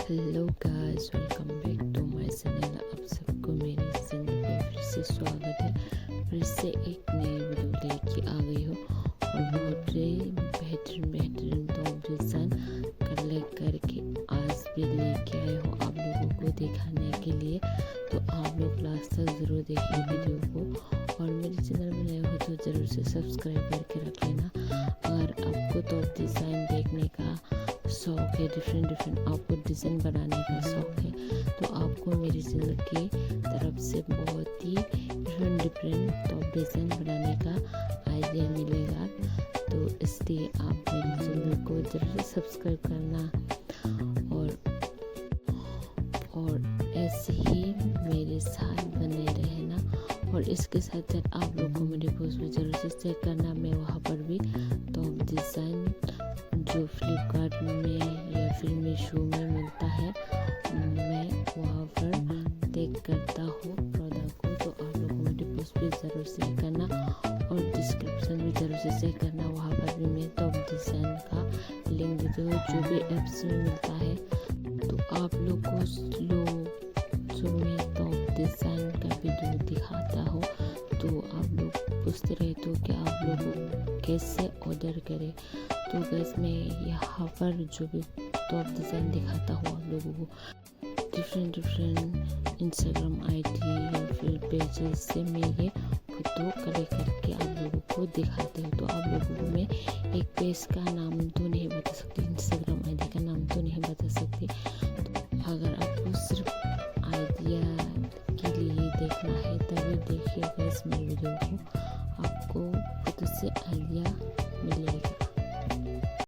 Hello guys, welcome back to my channel. आप सबको मेरे चैनल पर फिर से स्वागत है। फिर से एक नई वीडियो लेके आ गई हो और बहुत ही बेहतरीन टॉप डिज़ाइन कलेक्ट करके आज भी लेके आए हो आप लोगों को दिखाने के लिए। तो आप लोग लास्ट तक ज़रूर देखिए वीडियो को और मेरे चैनल में नए हो तो ज़रूर से सब्सक्राइब करके रख लेना। अगर आपको टॉप डिज़ाइन देखने का शौक है, डिफरेंट आपको डिज़ाइन बनाने का शौक है, तो आपको मेरे चैनल की तरफ से बहुत ही डिफरेंट टॉप डिज़ाइन बनाने का आइडिया मिलेगा। तो इसलिए आप मेरे चैनल को जरूर सब्सक्राइब करना और ऐसे ही मेरे साथ बने रहना। और इसके साथ साथ आप लोग को मेरे पोस्ट पर जरूर से चेक करना। मैं वहाँ पर भी टॉप डिज़ाइन जो फ्लिपकार्ट में या फिर मीशो में मिलता है, मैं वहाँ पर टेक करता हूँ प्रोडक्ट को। तो आप लोगों को मेरे पोस्ट पे ज़रूर शेयर करना और डिस्क्रिप्शन में ज़रूर से शेयर करना। वहाँ पर भी मैं टॉप डिज़ाइन का लिंक देती हूँ जो भी ऐप्स में मिलता है। तो आप लोग को जो मैं टॉप डिज़ाइन का वीडियो दिखाता हूँ, तो आप लोग पूछते रहते हो कि आप लोग कैसे ऑर्डर करें। तो गैस मैं यहाँ पर जो भी टॉप डिज़ाइन दिखाता हूँ आप लोगों को डिफरेंट इंस्टाग्राम आईडी या फिर पेजेस से मैं ये फोटो कलेक्ट करके आप लोगों को दिखाती हूँ। तो आप लोगों को मैं एक पेज का नाम तो नहीं